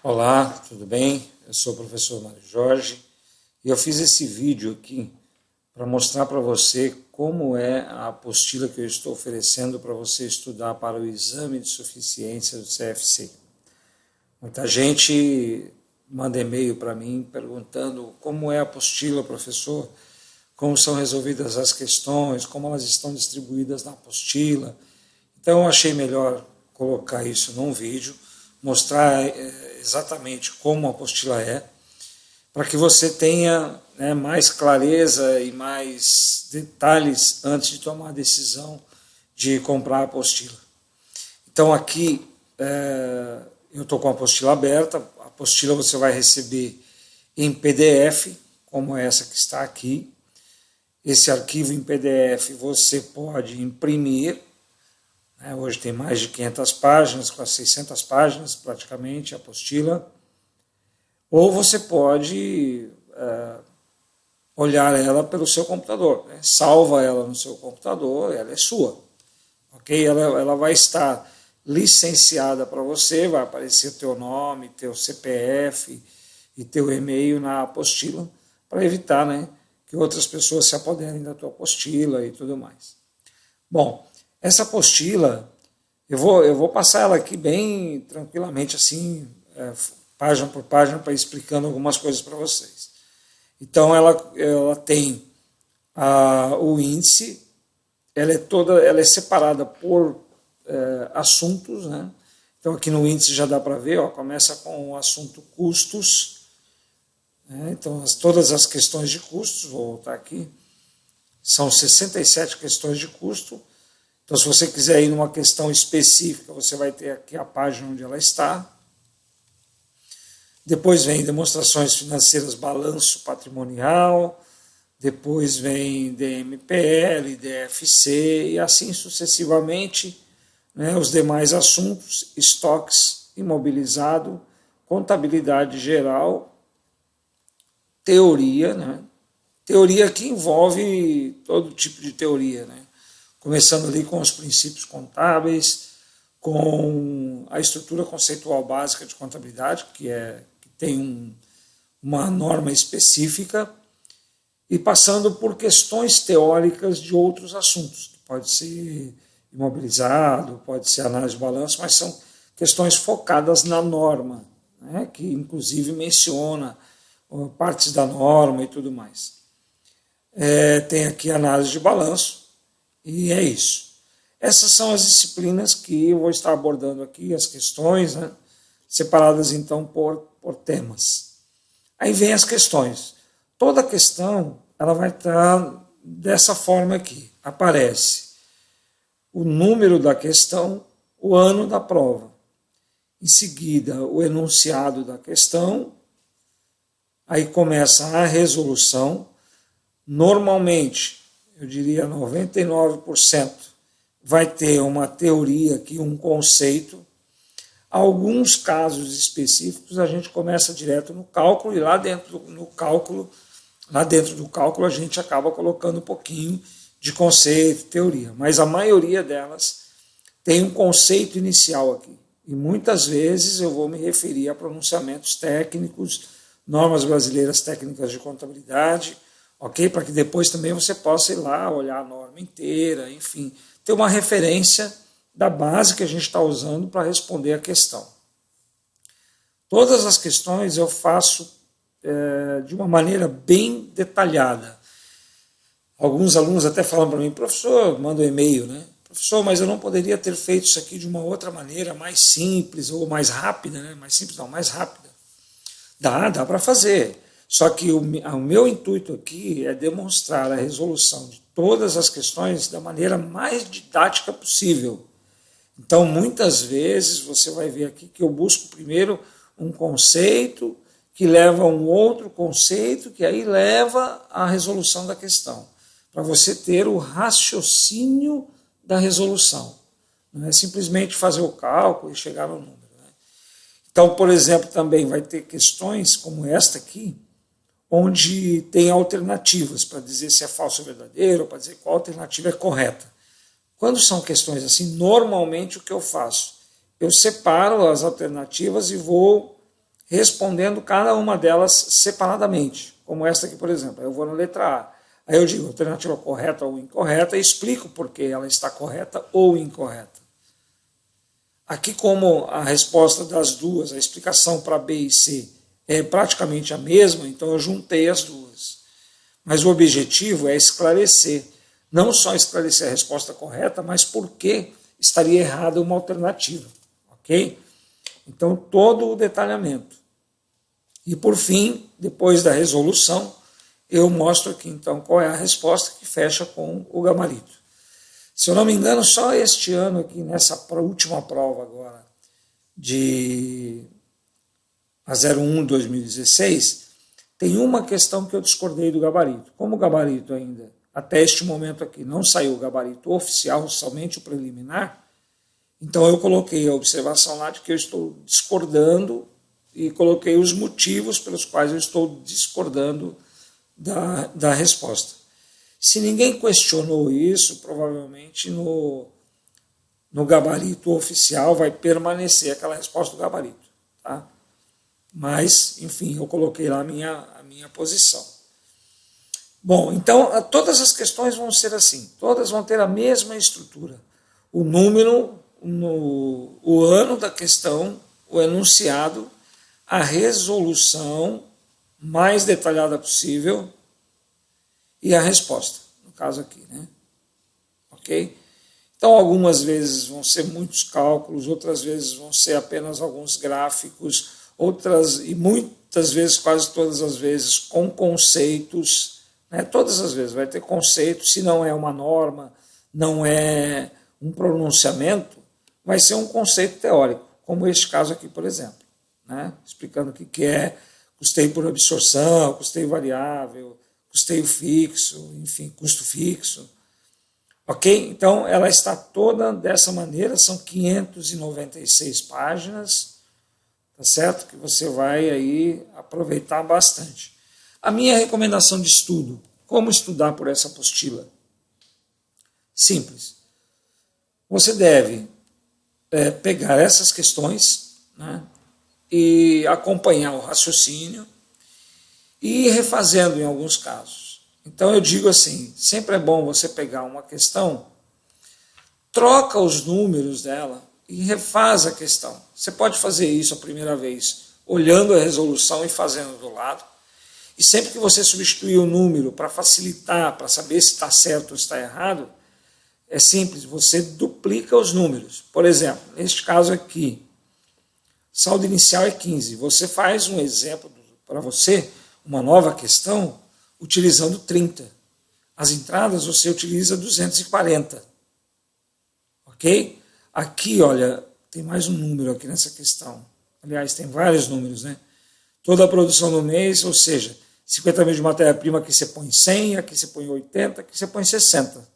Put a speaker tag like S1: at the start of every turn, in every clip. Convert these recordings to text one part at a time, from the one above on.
S1: Olá, tudo bem? Eu sou o professor Mário Jorge e eu fiz esse vídeo aqui para mostrar para você como é a apostila que eu estou oferecendo para você estudar para o exame de suficiência do CFC. Muita gente manda e-mail para mim perguntando como é a apostila, professor, como são resolvidas as questões, como elas estão distribuídas na apostila. Então eu achei melhor colocar isso num vídeo, mostrar exatamente como a apostila é, para que você tenha mais clareza e mais detalhes antes de tomar a decisão de comprar a apostila. Então aqui eu estou com a apostila aberta, a apostila você vai receber em PDF, como essa que está aqui. Esse arquivo em PDF você pode imprimir. Hoje tem mais de 500 páginas, quase 600 páginas praticamente, a apostila. Ou você pode olhar ela pelo seu computador. Salva ela no seu computador, ela é sua. Okay? Ela vai estar licenciada para você, vai aparecer teu nome, teu CPF e teu e-mail na apostila, para evitar que outras pessoas se apoderem da tua apostila e tudo mais. Bom, essa apostila, eu vou passar ela aqui bem tranquilamente, assim, página por página, para ir explicando algumas coisas para vocês. Então, ela tem o índice, ela é separada por assuntos, né? Então, aqui no índice já dá para ver, começa com o assunto custos, então todas as questões de custos, vou voltar aqui, são 67 questões de custo. Então, se você quiser ir numa questão específica, você vai ter aqui a página onde ela está. Depois vem demonstrações financeiras, balanço patrimonial. Depois vem DMPL, DFC e assim sucessivamente, os demais assuntos, estoques, imobilizado, contabilidade geral, teoria, teoria que envolve todo tipo de teoria, começando ali com os princípios contábeis, com a estrutura conceitual básica de contabilidade, que tem uma norma específica, e passando por questões teóricas de outros assuntos, que pode ser imobilizado, pode ser análise de balanço, mas são questões focadas na norma, que inclusive menciona partes da norma e tudo mais. Tem aqui análise de balanço, e é isso. Essas são as disciplinas que eu vou estar abordando aqui, as questões, separadas então por temas. Aí vem as questões. Toda questão ela vai estar dessa forma aqui. Aparece o número da questão, o ano da prova. Em seguida, o enunciado da questão. Aí começa a resolução. Normalmente, eu diria 99%, vai ter uma teoria aqui, um conceito. Alguns casos específicos a gente começa direto no cálculo e lá dentro do cálculo a gente acaba colocando um pouquinho de conceito, teoria. Mas a maioria delas tem um conceito inicial aqui. E muitas vezes eu vou me referir a pronunciamentos técnicos, normas brasileiras técnicas de contabilidade, ok? Para que depois também você possa ir lá olhar a norma inteira, enfim, ter uma referência da base que a gente está usando para responder a questão. Todas as questões eu faço de uma maneira bem detalhada. Alguns alunos até falam para mim, professor, manda um e-mail, professor, mas eu não poderia ter feito isso aqui de uma outra maneira, mais simples ou mais rápida, mais simples não, mais rápida. Dá para fazer. Só que o meu intuito aqui é demonstrar a resolução de todas as questões da maneira mais didática possível. Então, muitas vezes, você vai ver aqui que eu busco primeiro um conceito que leva a um outro conceito que aí leva à resolução da questão, para você ter o raciocínio da resolução. Não é simplesmente fazer o cálculo e chegar no número. Então, por exemplo, também vai ter questões como esta aqui, onde tem alternativas para dizer se é falso ou verdadeiro, para dizer qual alternativa é correta. Quando são questões assim, normalmente o que eu faço? Eu separo as alternativas e vou respondendo cada uma delas separadamente, como esta aqui, por exemplo. Eu vou na letra A. Aí eu digo alternativa correta ou incorreta e explico por que ela está correta ou incorreta. Aqui, como a resposta das duas, a explicação para B e C é praticamente a mesma, então eu juntei as duas. Mas o objetivo é esclarecer, não só esclarecer a resposta correta, mas por que estaria errada uma alternativa, ok? Então, todo o detalhamento. E, por fim, depois da resolução, eu mostro aqui, então, qual é a resposta que fecha com o gabarito. Se eu não me engano, só este ano aqui, nessa última prova agora, a 01 2016, tem uma questão que eu discordei do gabarito. Como o gabarito ainda, até este momento aqui, não saiu o gabarito oficial, somente o preliminar, então eu coloquei a observação lá de que eu estou discordando e coloquei os motivos pelos quais eu estou discordando da resposta. Se ninguém questionou isso, provavelmente no gabarito oficial vai permanecer aquela resposta do gabarito. Tá? Mas, enfim, eu coloquei lá a minha posição. Bom, então todas as questões vão ser assim, todas vão ter a mesma estrutura. O número, o ano da questão, o enunciado, a resolução mais detalhada possível e a resposta, no caso aqui, né? Ok? Então, algumas vezes vão ser muitos cálculos, outras vezes vão ser apenas alguns gráficos, outras, e muitas vezes, quase todas as vezes, com conceitos, né? Todas as vezes vai ter conceito, se não é uma norma, não é um pronunciamento, vai ser um conceito teórico, como este caso aqui, por exemplo, né? Explicando o que é custeio por absorção, custeio variável, custeio fixo, enfim, custo fixo. Ok? Então, ela está toda dessa maneira, são 596 páginas, tá certo? Que você vai aí aproveitar bastante. A minha recomendação de estudo, como estudar por essa apostila? Simples. Você deve pegar essas questões, né, e acompanhar o raciocínio e ir refazendo em alguns casos. Então eu digo assim, sempre é bom você pegar uma questão, troca os números dela e refaz a questão. Você pode fazer isso a primeira vez, olhando a resolução e fazendo do lado. E sempre que você substituir o número para facilitar, para saber se está certo ou está errado, é simples, você duplica os números. Por exemplo, neste caso aqui, saldo inicial é 15. Você faz um exemplo para você, uma nova questão, utilizando 30. As entradas você utiliza 240. Ok? Aqui, olha, tem mais um número aqui nessa questão. Aliás, tem vários números, né? Toda a produção do mês, ou seja, 50 mil de matéria-prima, aqui você põe 100, aqui você põe 80, aqui você põe 60.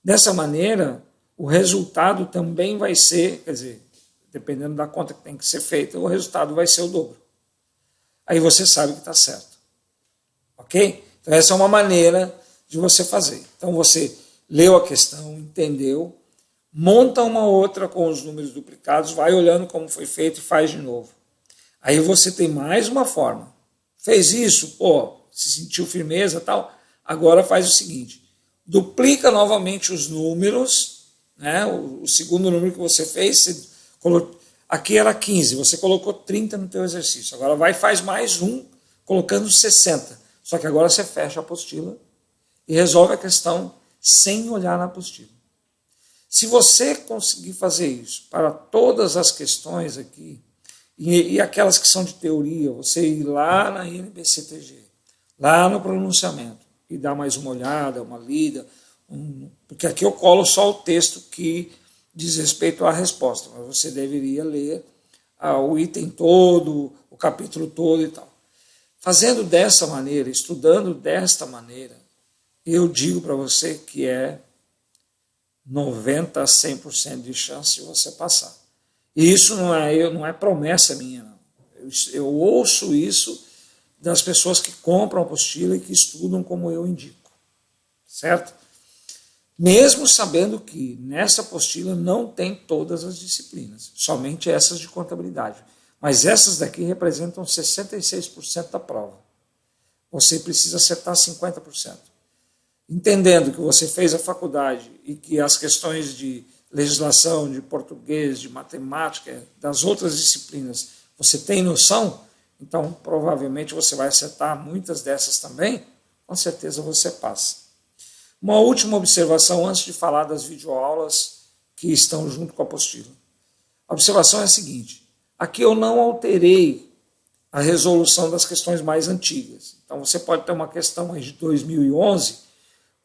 S1: Dessa maneira, o resultado também vai ser, quer dizer, dependendo da conta que tem que ser feita, o resultado vai ser o dobro. Aí você sabe que está certo. Ok? Então essa é uma maneira de você fazer. Então você leu a questão, entendeu, monta uma outra com os números duplicados, vai olhando como foi feito e faz de novo. Aí você tem mais uma forma. Fez isso, pô, se sentiu firmeza e tal, agora faz o seguinte, duplica novamente os números, né? O segundo número que você fez, você colocou, aqui era 15, você colocou 30 no teu exercício. Agora vai e faz mais um, colocando 60. Só que agora você fecha a apostila e resolve a questão sem olhar na apostila. Se você conseguir fazer isso para todas as questões aqui, e aquelas que são de teoria, você ir lá na INBCTG, lá no pronunciamento, e dar mais uma olhada, uma lida, porque aqui eu colo só o texto que diz respeito à resposta, mas você deveria ler o item todo, o capítulo todo e tal. Fazendo dessa maneira, estudando desta maneira, eu digo para você que é 90% a 100% de chance de você passar. E isso não é promessa minha, não. Eu ouço isso das pessoas que compram a apostila e que estudam como eu indico. Certo? Mesmo sabendo que nessa apostila não tem todas as disciplinas, somente essas de contabilidade. Mas essas daqui representam 66% da prova. Você precisa acertar 50%. Entendendo que você fez a faculdade e que as questões de legislação, de português, de matemática, das outras disciplinas, você tem noção, então provavelmente você vai acertar muitas dessas também, com certeza você passa. Uma última observação antes de falar das videoaulas que estão junto com a apostila. A observação é a seguinte: aqui eu não alterei a resolução das questões mais antigas. Então você pode ter uma questão aí de 2011,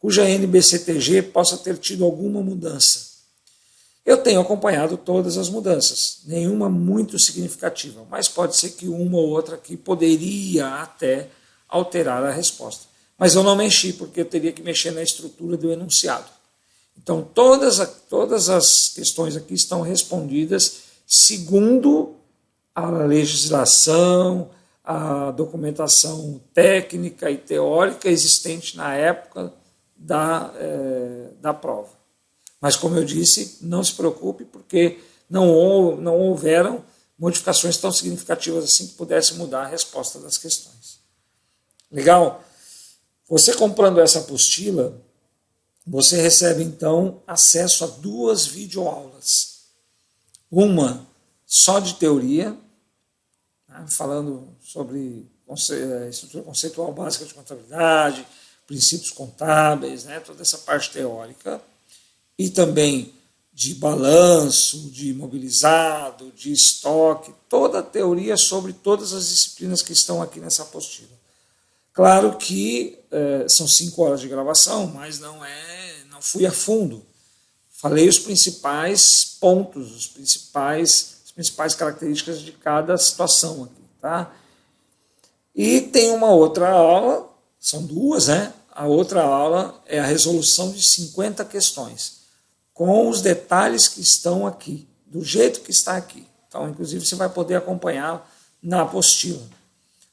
S1: cuja NBCTG possa ter tido alguma mudança. Eu tenho acompanhado todas as mudanças, nenhuma muito significativa, mas pode ser que uma ou outra aqui poderia até alterar a resposta. Mas eu não mexi, porque eu teria que mexer na estrutura do enunciado. Então, todas as questões aqui estão respondidas segundo a legislação, a documentação técnica e teórica existente na época da prova. Mas, como eu disse, não se preocupe, porque não houveram modificações tão significativas assim que pudesse mudar a resposta das questões. Legal? Você comprando essa apostila, você recebe, então, acesso a 2 videoaulas. Uma só de teoria, né, falando sobre estrutura conceitual básica de contabilidade, princípios contábeis, né, toda essa parte teórica, e também de balanço, de imobilizado, de estoque, toda a teoria sobre todas as disciplinas que estão aqui nessa apostila. Claro que são 5 horas de gravação, mas não fui a fundo. Falei os principais pontos, as principais características de cada situação aqui, tá? E tem uma outra aula, são 2, né? A outra aula é a resolução de 50 questões, com os detalhes que estão aqui, do jeito que está aqui. Então, inclusive, você vai poder acompanhar na apostila.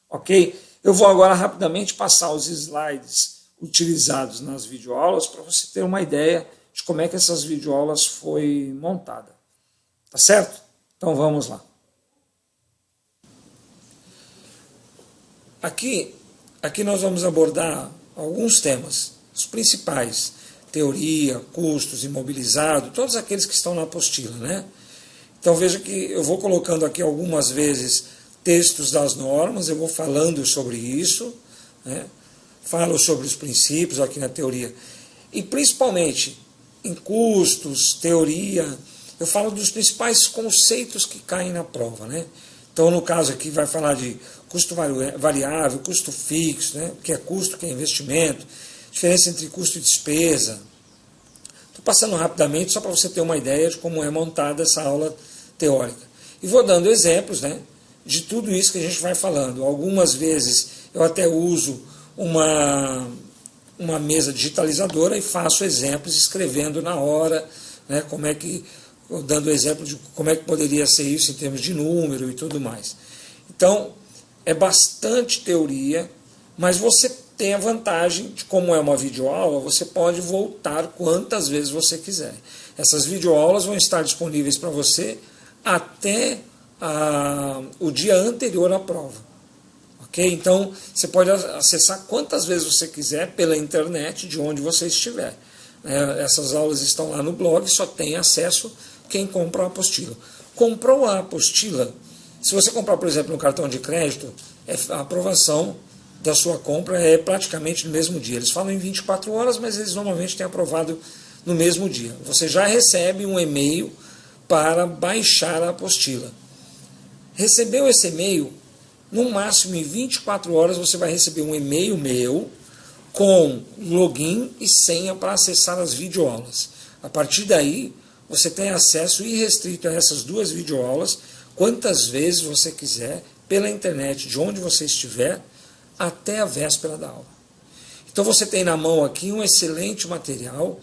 S1: Ok? Eu vou agora rapidamente passar os slides utilizados nas videoaulas para você ter uma ideia de como é que essas videoaulas foi montada. Tá certo? Então vamos lá. Aqui nós vamos abordar alguns temas, os principais: teoria, custos, imobilizado, todos aqueles que estão na apostila, né? Então veja que eu vou colocando aqui algumas vezes textos das normas, eu vou falando sobre isso, né? Falo sobre os princípios aqui na teoria, e principalmente em custos, teoria, eu falo dos principais conceitos que caem na prova, né? Então, no caso aqui, vai falar de custo variável, custo fixo, né? O que é custo, o que é investimento, diferença entre custo e despesa. Estou passando rapidamente só para você ter uma ideia de como é montada essa aula teórica. E vou dando exemplos, né, de tudo isso que a gente vai falando. Algumas vezes eu até uso uma mesa digitalizadora e faço exemplos escrevendo na hora, né, dando exemplo de como é que poderia ser isso em termos de número e tudo mais. Então, é bastante teoria, mas você tem a vantagem de, como é uma videoaula, você pode voltar quantas vezes você quiser. Essas videoaulas vão estar disponíveis para você até o dia anterior à prova. Ok? Então, você pode acessar quantas vezes você quiser pela internet, de onde você estiver. Essas aulas estão lá no blog, só tem acesso quem compra a apostila. Comprou a apostila, se você comprar, por exemplo, no cartão de crédito, a aprovação da sua compra é praticamente no mesmo dia. Eles falam em 24 horas, mas eles normalmente têm aprovado no mesmo dia. Você já recebe um e-mail para baixar a apostila. Recebeu esse e-mail, no máximo em 24 horas você vai receber um e-mail meu com login e senha para acessar as videoaulas. A partir daí, você tem acesso irrestrito a essas 2 videoaulas, quantas vezes você quiser, pela internet, de onde você estiver, até a véspera da aula. Então você tem na mão aqui um excelente material,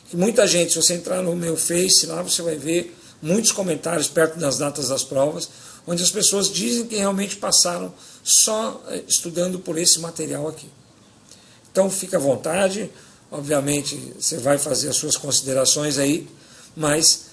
S1: que muita gente, se você entrar no meu Face, lá você vai ver muitos comentários perto das datas das provas, onde as pessoas dizem que realmente passaram só estudando por esse material aqui. Então fica à vontade, obviamente você vai fazer as suas considerações aí, mas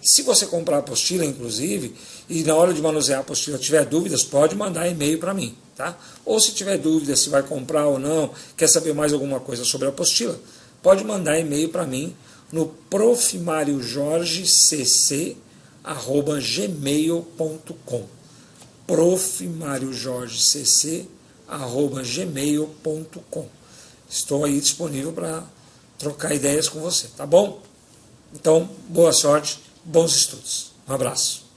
S1: Se você comprar a apostila, inclusive, e na hora de manusear a apostila tiver dúvidas, pode mandar e-mail para mim. Tá? Ou se tiver dúvida se vai comprar ou não, quer saber mais alguma coisa sobre a apostila, pode mandar e-mail para mim no profmariojorgecc@gmail.com profmariojorgecc@gmail.com. Estou aí disponível para trocar ideias com você, tá bom? Então, boa sorte, bons estudos. Um abraço.